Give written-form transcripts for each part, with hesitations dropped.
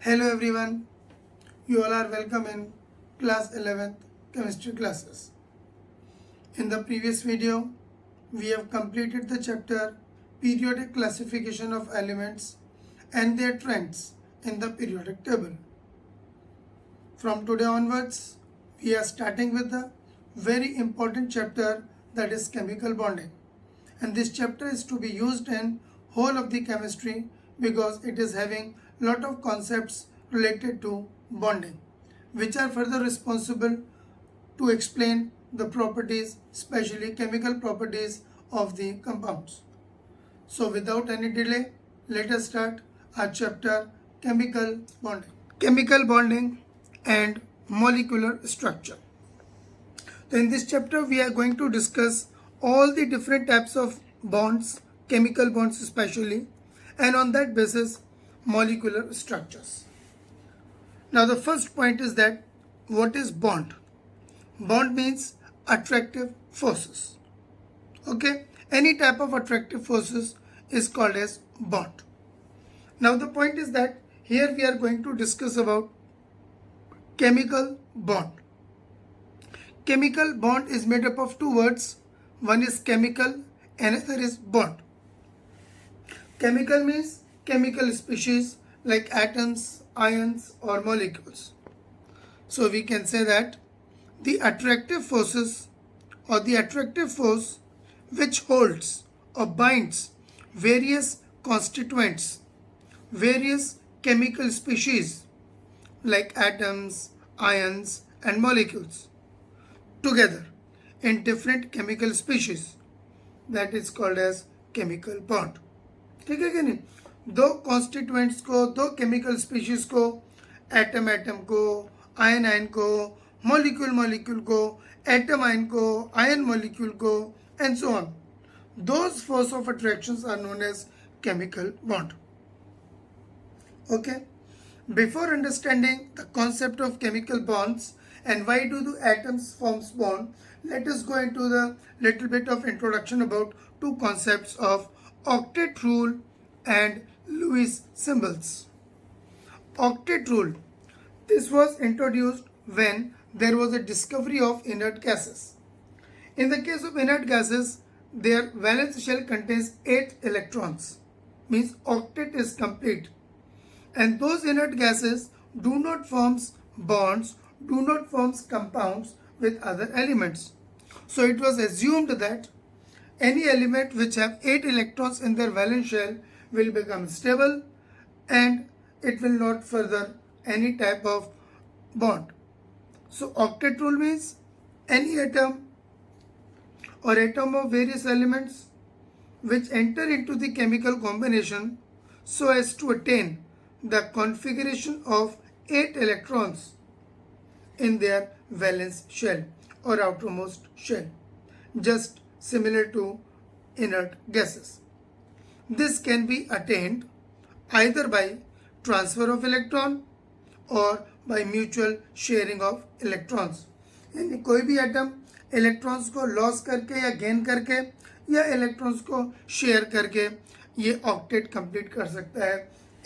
Hello everyone, you all are welcome in class 11th chemistry classes. In the previous video, we have completed the chapter periodic classification of elements and their trends in the periodic table. From today onwards, we are starting with the very important chapter, that is chemical bonding. And this chapter is to be used in whole of the chemistry because it is having lot of concepts related to bonding, which are further responsible to explain the properties, especially chemical properties of the compounds. So without any delay, let us start our chapter chemical bonding. Chemical bonding and molecular structure. So in this chapter, we are going to discuss all the different types of bonds, chemical bonds especially, and on that basis, molecular structures. Now the first point is that what is bond? Bond means attractive forces. Okay, any type of attractive forces is called as bond. Now the point is that here we are going to discuss about chemical bond. Chemical bond is made up of two words. One is chemical, another is bond. Chemical means chemical species like atoms, ions or molecules. So we can say that the attractive forces or the attractive force which holds or binds various constituents, various chemical species like atoms, ions and molecules together in different chemical species, that is called as chemical bond. ठीक है कि नहीं? दो constituents को, दो chemical species को, atom atom को, ion ion को, मॉलिक्यूल मॉलिक्यूल को, एटम आयन को, आयन मॉलिक्यूल को, and so on. Those force of attractions are known as chemical bond. Okay? Before understanding the concept of chemical bonds and why do the atoms forms bond, let us go into the little bit of introduction about two concepts of octet rule and Lewis symbols. Octet rule. This was introduced when there was a discovery of inert gases. In the case of inert gases, their valence shell contains 8 electrons, means octet is complete. And those inert gases do not form bonds, do not form compounds with other elements. So it was assumed that any element which have 8 electrons in their valence shell will become stable and it will not further any type of bond. So octet rule means any atom or atom of various elements which enter into the chemical combination so as to attain the configuration of 8 electrons in their valence shell or outermost shell, just similar to inert gases. This can be attained either by transfer of electron or by mutual sharing of electrons. यानी कोई भी atom electrons को loss करके या gain करके या electrons को share करके ये ऑक्टेट कंप्लीट कर सकता है,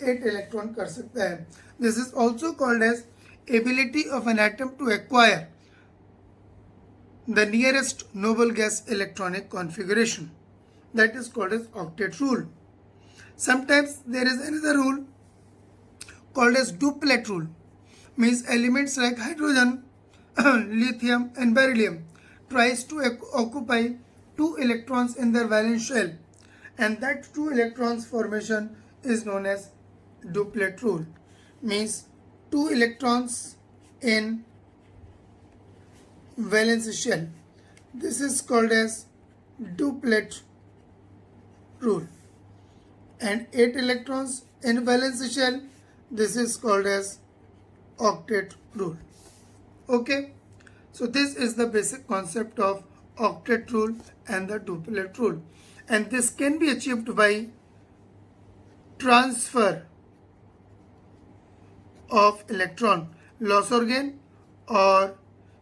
8 इलेक्ट्रॉन कर सकता है. This is also called as ability of an atom to acquire the nearest noble gas electronic configuration, that is called as octet rule. Sometimes there is another rule called as duplet rule, means elements like hydrogen, lithium and beryllium tries to occupy 2 electrons in their valence shell, and that 2 electrons formation is known as duplet rule, means 2 electrons in valence shell. This is called as duplet rule. And 8 electrons in valence shell, this is called as octet rule. Okay, so this is the basic concept of octet rule and the duplet rule, and this can be achieved by transfer of electron, loss or gain, or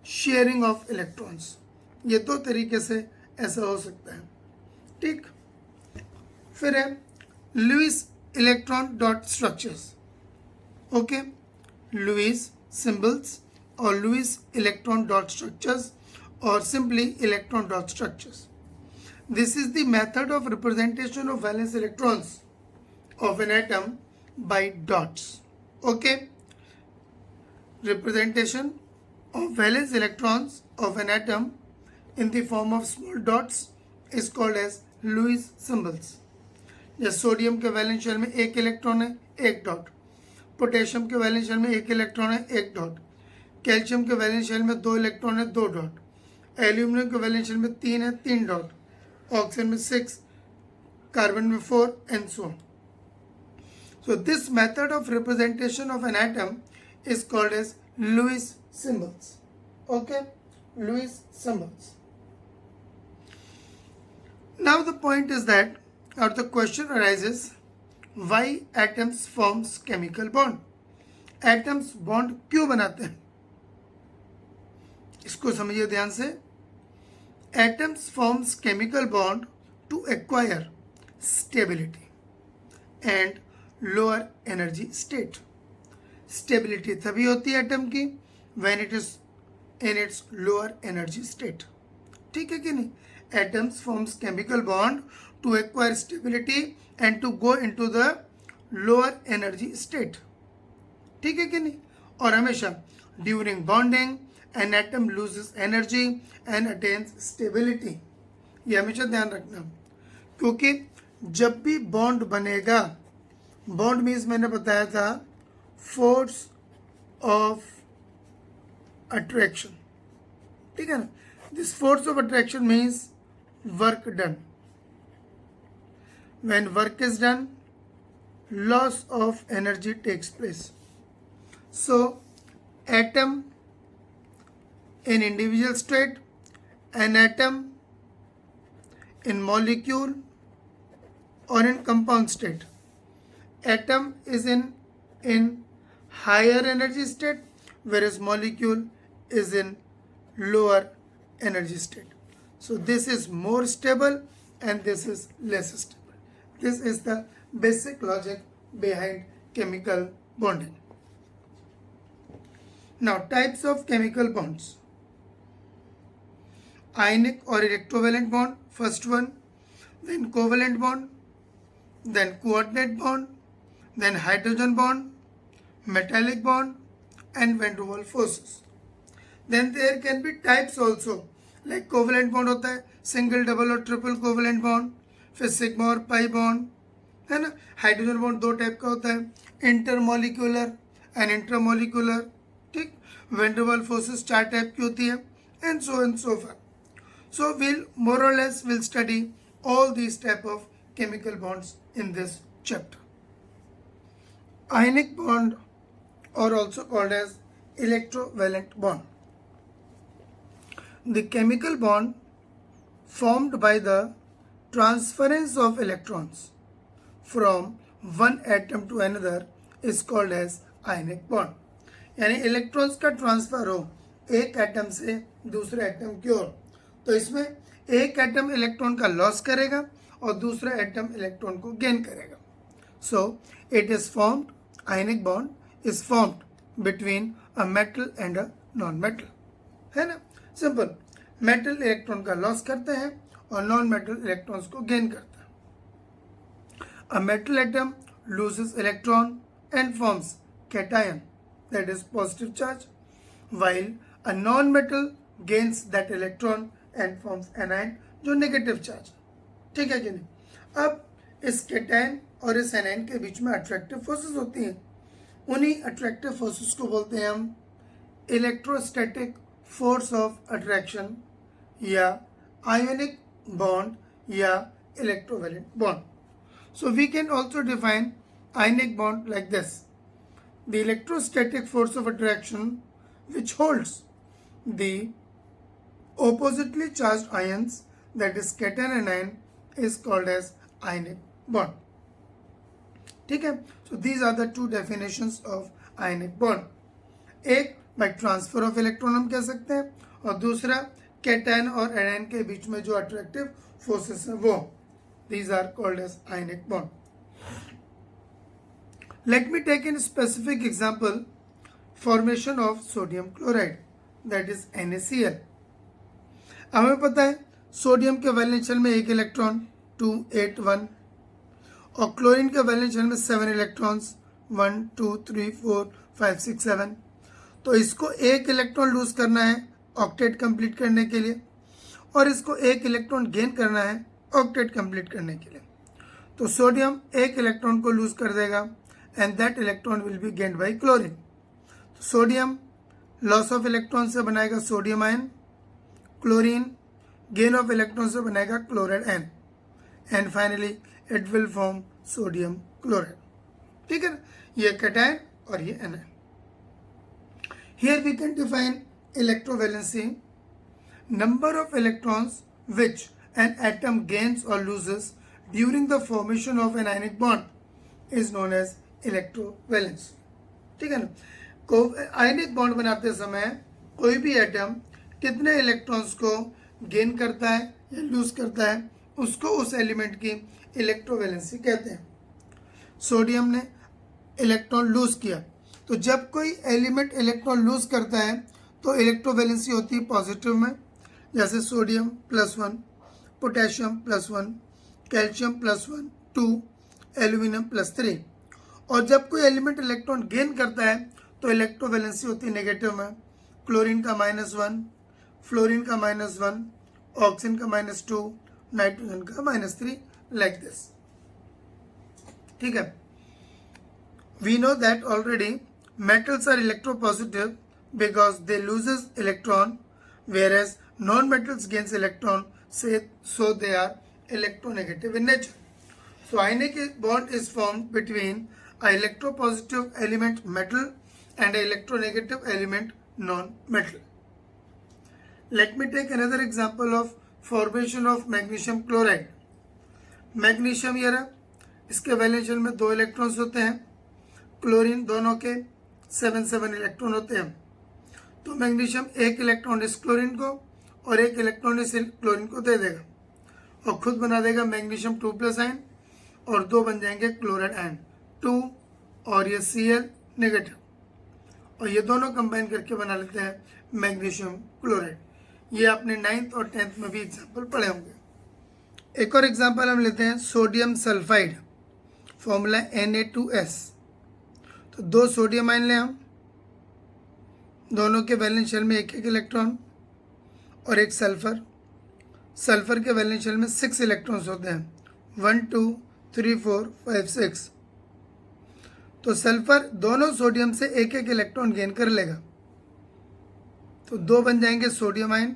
sharing of electrons. ये दो तरीके से ऐसा हो सकता है. ठीक, फिर है Lewis electron dot structures. Okay, Lewis symbols or Lewis electron dot structures or simply electron dot structures. This is the method of representation of valence electrons of an atom by dots. Okay, representation of valence electrons of an atom in the form of small dots is called as Lewis symbols. जैसे sodium के valence shell में एक electron है, एक dot. Potassium के valence shell में एक electron है, एक डॉट। कैल्शियम के वैलेंस शेल में दो इलेक्ट्रॉन है, दो डॉट। एल्यूमिनियम के वैलेंस शेल में तीन है, तीन डॉट। ऑक्सीजन में 6, कार्बन में 4 and so on. So this method of representation of an atom is called as Lewis symbols. Okay, Lewis symbols. Now the point is that, or the question arises, why atoms forms chemical bond? Atoms bond क्यों बनाते हैं? इसको समझिए ध्यान से. Atoms forms chemical bond to acquire stability and lower energy state. Stability तभी होती है एटम की when it is in its lower energy state. ठीक है कि नहीं? Atoms forms chemical bond to acquire stability and to go into the lower energy state. ठीक है कि नहीं? और हमेशा during bonding an atom loses energy and attains stability. ये हमेशा ध्यान रखना, क्योंकि जब भी बॉन्ड बनेगा, बॉन्ड मीन्स मैंने बताया था फोर्स ऑफ अट्रैक्शन. ठीक है ना? This force of attraction means work done. When work is done, loss of energy takes place. So atom in individual state, an atom in molecule or in compound state. Atom is in higher energy state, whereas molecule is in lower energy state. So this is more stable and this is less stable. This is the basic logic behind chemical bonding. Now, types of chemical bonds. Ionic or electrovalent bond, first one, then covalent bond, then coordinate bond, then hydrogen bond, metallic bond, and van der Waals forces. Then there can be types also, like covalent bond होता है single, double और triple covalent bond, फिर sigma और pi bond, है ना? Hydrogen bond दो type का होता है, इंटरमोलिकुलर एंड इंट्रामोलिकुलर. ठीक, वैन डर वाल फोर्सेस 4 टाइप की होती है, and so for. So we'll more or less will study all these type of chemical bonds in this chapter. Ionic bond, or also called as electrovalent bond. The chemical bond formed by the transference of electrons from one atom to another is called as ionic bond. यानी electrons का transfer हो एक atom से दूसरे atom की ओर, तो इसमें एक एटम इलेक्ट्रॉन का लॉस करेगा और दूसरा एटम इलेक्ट्रॉन को गेन करेगा. So it is formed, ionic bond is formed between a metal and a non metal. है ना? सिंपल. मेटल इलेक्ट्रॉन का लॉस करते हैं और नॉन मेटल इलेक्ट्रॉन्स को गेन करता है. A metal atom loses electron and forms cation, that is positive charge, while a non-metal gains that electron and forms anion जो नेगेटिव चार्ज. ठीक है कि नहीं? अब इस कैटायन और इस एनायन के बीच में अट्रैक्टिव फोर्सेस होती हैं. उन्हीं अट्रैक्टिव फोर्सेस को बोलते हैं हम इलेक्ट्रोस्टैटिक फोर्स ऑफ अट्रैक्शन या आयोनिक बॉन्ड या electrovalent bond. So we can also define ionic bond like this. The electrostatic force of attraction which holds the oppositely charged ions, that is cation and anion, is called as ionic bond. ठीक है? So these are the two definitions of ionic bond. एक by transfer of electron हम कह सकते हैं, और दूसरा cation और anion के बीच में जो attractive forces है वो. These are called as ionic bond. Let me take a specific example, formation of sodium chloride, that is NaCl. हमें पता है सोडियम के वैलेंस शेल में एक इलेक्ट्रॉन 2 8 1 और क्लोरीन के वैलेंस शेल में 7 इलेक्ट्रॉन्स 1 2 3 4 5 6 7। तो इसको एक इलेक्ट्रॉन लूज करना है ऑक्टेट कंप्लीट करने के लिए और इसको एक इलेक्ट्रॉन गेन करना है ऑक्टेट कंप्लीट करने के लिए। तो सोडियम एक इलेक्ट्रॉन को लूज कर देगा and that electron will be gained by chlorine. तो सोडियम लॉस ऑफ इलेक्ट्रॉन से बनाएगा sodium ion, chlorine gain of electron से बनाएगा chloride ion and finally it will form sodium chloride. ठीक है ना, ये कैटायन और ये anion. Here we can define electrovalency, number of electrons which an atom gains or loses during the formation of an ionic bond is known as electrovalency। ठीक है ना, को आयनिक बॉन्ड बनाते समय कोई भी एटम कितने इलेक्ट्रॉन्स को गेन करता है या लूज करता है उसको उस एलिमेंट की इलेक्ट्रोवैलेंसी कहते हैं। सोडियम ने इलेक्ट्रॉन लूज किया, तो जब कोई एलिमेंट इलेक्ट्रॉन लूज करता है तो इलेक्ट्रोवैलेंसी होती है पॉजिटिव में, जैसे सोडियम +1, पोटेशियम +1, कैल्शियम +1 2, एल्यूमिनियम +3। और जब कोई एलिमेंट इलेक्ट्रॉन गेन करता है तो इलेक्ट्रोवैलेंसी होती है नेगेटिव में, क्लोरीन का -1, फ्लोरीन का -1, ऑक्सीजन का -2, नाइट्रोजन का -3, लाइक दिस। ठीक है, we know that already metals are electropositive because they loses electron whereas non-metals gains electron, so they are electronegative in nature. So ionic bond is formed between a electropositive element metal and a electronegative element non-metal. Let me take another example of formation of magnesium chloride. Magnesium ये रहा, इसके valence shell में 2 electrons होते हैं, chlorine दोनों के 7 electron होते हैं। तो मैग्नीशियम एक इलेक्ट्रॉन इस क्लोरीन को और एक इलेक्ट्रॉन इस क्लोरीन को दे देगा और खुद बना देगा मैग्नीशियम 2+ आयन और 2 बन जाएंगे क्लोराइड आयन 2 और ये Cl नेगेटिव, और ये दोनों कंबाइन करके बना लेते हैं मैग्नीशियम क्लोराइड। ये आपने 9th और 10th में भी एग्जाम्पल पढ़े होंगे। एक और एग्जाम्पल हम लेते हैं सोडियम सल्फाइड, फॉर्मूला Na2S। तो 2 सोडियम आयन लें हम, दोनों के वैलेंस शेल में एक इलेक्ट्रॉन और एक सल्फर। सल्फर के वैलेंस शेल में 6 इलेक्ट्रॉन्स होते हैं 1 2 3 4 5 6। तो सल्फर दोनों सोडियम से एक इलेक्ट्रॉन गेन कर लेगा, तो 2 बन जाएंगे सोडियम आयन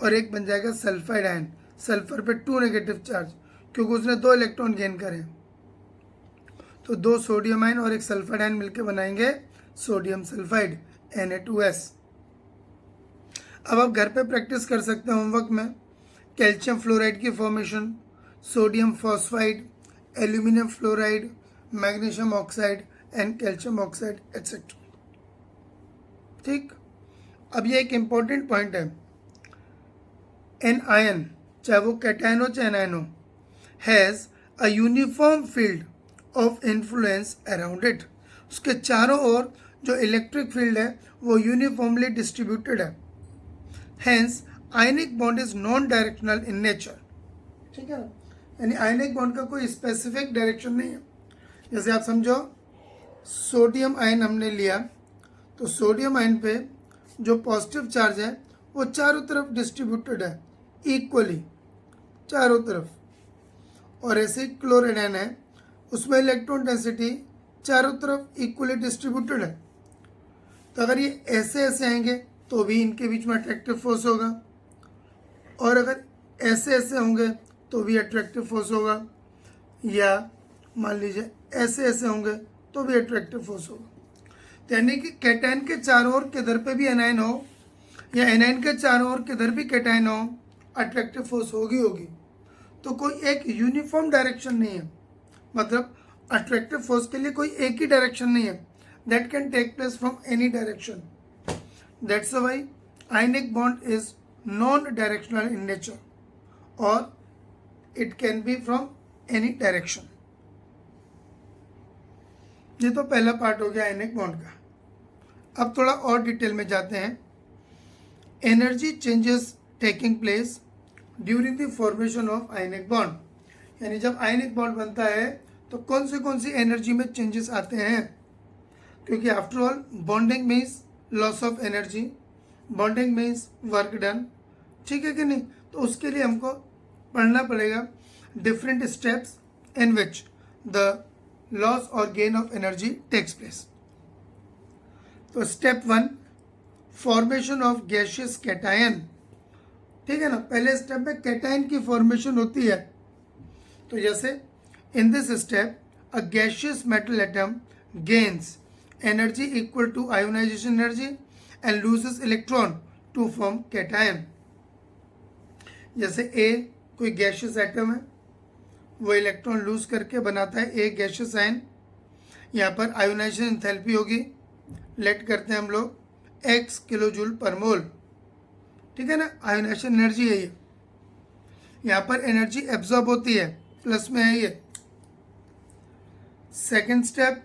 और एक बन जाएगा सल्फाइड आयन। सल्फर पे 2 नेगेटिव चार्ज क्योंकि उसने 2 इलेक्ट्रॉन गेन करे, तो 2 सोडियम आयन और एक सल्फाइड आयन मिलकर बनाएंगे सोडियम सल्फाइड Na2S। अब आप घर पे प्रैक्टिस कर सकते हैं होमवर्क में, कैल्शियम फ्लोराइड की formation, sodium phosphide, aluminium fluoride, magnesium oxide and calcium oxide etcetera. ठीक, अब ये एक इम्पॉर्टेंट पॉइंट है, एन आयन चाहे वो कैटायन हो चाहे एनायन हो has a uniform field of influence around it. उसके चारों ओर जो इलेक्ट्रिक फील्ड है वो यूनिफॉर्मली डिस्ट्रीब्यूटेड है, hence ionic bond is non directional in nature. ठीक है ना, यानी आयनिक बॉन्ड का कोई स्पेसिफिक डायरेक्शन नहीं है। जैसे आप समझो सोडियम आयन हमने लिया, तो सोडियम आयन पे जो पॉजिटिव चार्ज है वो चारों तरफ डिस्ट्रीब्यूटेड है इक्वली चारों तरफ, और ऐसे क्लोराइड आयन है उसमें इलेक्ट्रॉन डेंसिटी चारों तरफ इक्वली डिस्ट्रीब्यूटेड है। तो अगर ये ऐसे ऐसे आएंगे तो भी इनके बीच में अट्रैक्टिव फोर्स होगा, और अगर ऐसे ऐसे होंगे तो भी अट्रैक्टिव फोर्स होगा, या मान लीजिए ऐसे ऐसे होंगे तो भी अट्रैक्टिव फोर्स होगा। तो यानी कि कैटायन के चारों ओर किधर पे भी एनायन हो या एनायन के चारों ओर किधर भी कैटायन हो, अट्रैक्टिव फोर्स होगी। तो कोई एक यूनिफॉर्म डायरेक्शन नहीं है, मतलब अट्रैक्टिव फोर्स के लिए कोई एक ही डायरेक्शन नहीं है, that can take place from any direction. That's why ionic bond is non directional in nature और it can be from any direction. ये तो पहला पार्ट हो गया आयनिक बॉन्ड का। अब थोड़ा और डिटेल में जाते हैं। Energy changes taking place during the formation of ionic bond, यानी जब आयनिक बॉन्ड बनता है तो कौन सी एनर्जी में चेंजेस आते हैं, क्योंकि after all bonding means loss of energy, bonding means work done, ठीक है कि नहीं। तो उसके लिए हमको पढ़ना पड़ेगा different steps in which the loss और gain of energy takes place. तो step 1 formation of gaseous cation, ठीक है ना। पहले स्टेप में कैटायन की फॉर्मेशन होती है। तो जैसे in this step a gaseous metal atom gains energy equal to ionisation energy and loses electron to form cation. जैसे ए कोई गैसियस एटम है, वो इलेक्ट्रॉन लूज करके बनाता है एक गैसियस आयन। यहाँ पर आयोनाइजेशन एंथैल्पी होगी, लेट करते हैं हम लोग x किलो जूल पर मोल, ठीक है ना। आयोनाइजेशन एनर्जी है ये। यहाँ पर एनर्जी एब्जॉर्ब होती है, प्लस में है ये। Second step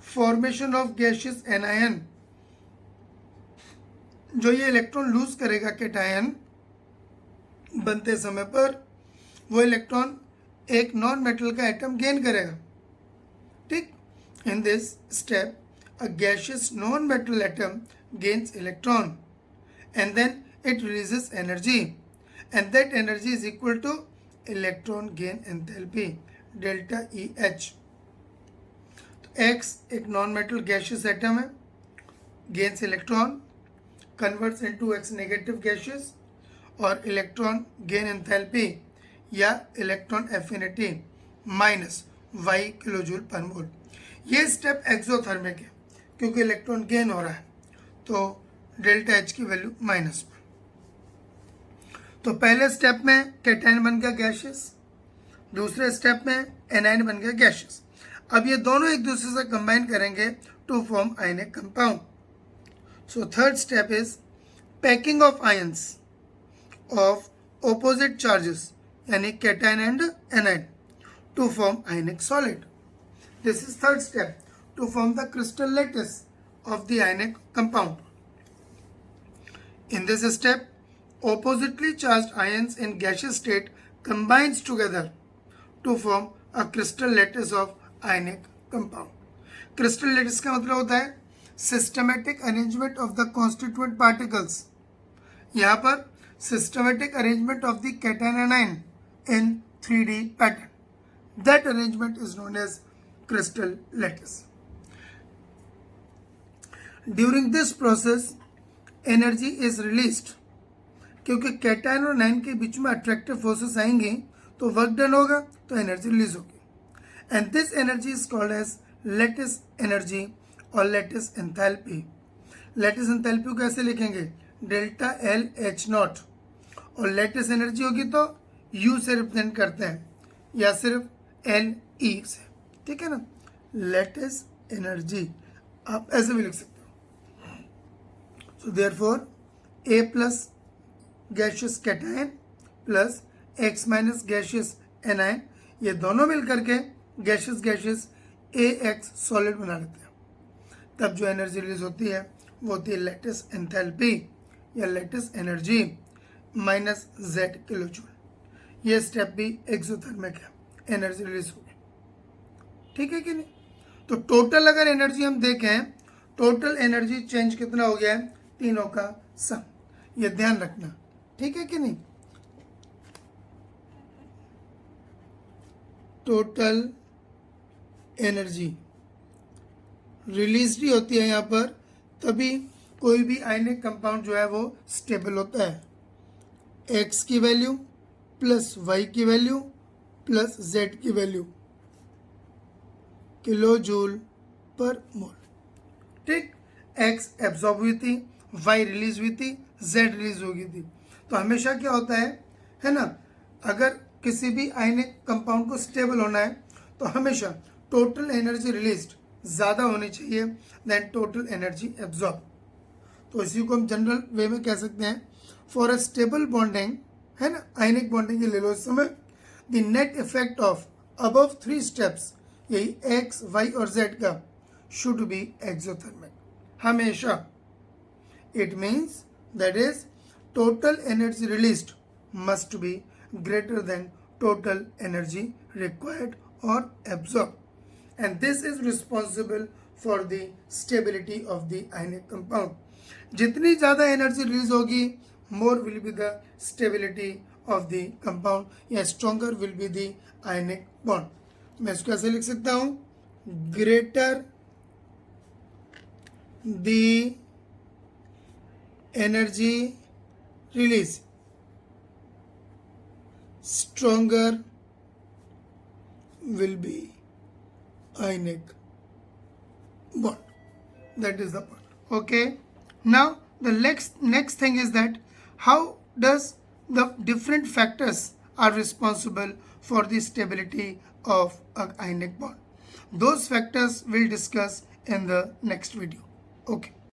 formation of gaseous anion, जो ये इलेक्ट्रॉन लूज करेगा कैटायन बनते समय पर, वो इलेक्ट्रॉन एक नॉन मेटल का एटम गेन करेगा, ठीक। In this step a gaseous non metal atom gains electron and then it releases energy and that energy is equal to electron gain enthalpy delta E H. तो X एक non metal gaseous atom है, gains electron, converts into X negative gaseous, और electron gain enthalpy या electron affinity minus Y kilojoule per mole. ये step exothermic है क्योंकि electron gain हो रहा है, तो डेल्टा एच की वैल्यू माइनस में। तो पहले स्टेप में कैटायन बन गया गैसियस, दूसरे स्टेप में एनायन बन गया गैसियस। अब ये दोनों एक दूसरे से कंबाइन करेंगे to form ionic compound. So third step is packing of ions of opposite charges यानी cation and anion to form ionic solid. This is third step to form the crystal lattice of the ionic compound. In this step, oppositely charged ions in gaseous state combines together to form a crystal lattice of ionic compound. Crystal lattice का मतलब होता है systematic arrangement of the constituent particles. यहाँ पर systematic arrangement of the cation anion in 3D pattern. That arrangement is known as crystal lattice. During this process, energy is released, क्योंकि cation और ion के बीच में अट्रैक्टिव फोर्सेस आएंगे तो work done होगा, तो एनर्जी रिलीज होगी। And this energy is called as lattice energy और लैटिस एंथैल्पी। लैटिस एंथैल्पी को कैसे लिखेंगे, डेल्टा एल एच नॉट, और लैटिस एनर्जी होगी तो यू से रिप्रेजेंट करते हैं या सिर्फ एल ई से, ठीक है ना। लैटिस एनर्जी आप ऐसे भी लिख सकते हो। So therefore, A plus gaseous cation plus X minus gaseous anion, ये दोनों मिल करके gaseous AX solid बना लेते हैं। तब जो एनर्जी रिलीज होती है वो होती है लैटिस एंथैल्पी या lattice energy minus Z kilo joule. ये स्टेप भी एक्सोथर्मिक है, एनर्जी रिलीज होगी, ठीक है कि नहीं। तो टोटल अगर एनर्जी हम देखें, टोटल एनर्जी चेंज कितना हो गया है, तीनों का सम, ये ध्यान रखना, ठीक है कि नहीं। टोटल एनर्जी रिलीज भी होती है यहाँ पर, तभी कोई भी आयनिक कंपाउंड जो है वो स्टेबल होता है। एक्स की वैल्यू प्लस वाई की वैल्यू प्लस जेड की वैल्यू किलो जूल पर मोल, ठीक। एक्स एब्जॉर्ब हुई थी, वाई रिलीज हुई थी, जेड रिलीज हो गई थी। तो हमेशा क्या होता है ना, अगर किसी भी आयनिक कंपाउंड को स्टेबल होना है तो हमेशा टोटल एनर्जी रिलीज्ड ज़्यादा होनी चाहिए देन टोटल एनर्जी एब्जॉर्ब। तो इसी को हम जनरल वे में कह सकते हैं, फॉर अ स्टेबल बॉन्डिंग, है ना, आयनिक बॉन्डिंग ले लो इस समय, the net effect of above 3 steps यही X, Y और Z का should be exothermic हमेशा. It means that is total energy released must be greater than total energy required or absorbed, and this is responsible for the stability of the ionic compound. जितनी ज़्यादा energy release होगी, more will be the stability of the compound या stronger will be the ionic bond. मैं इसको ऐसे लिख सकता हूँ, greater the energy release, stronger will be ionic bond. That is the point. Okay. Now the next thing is that how does the different factors are responsible for the stability of an ionic bond. Those factors we'll discuss in the next video. Okay.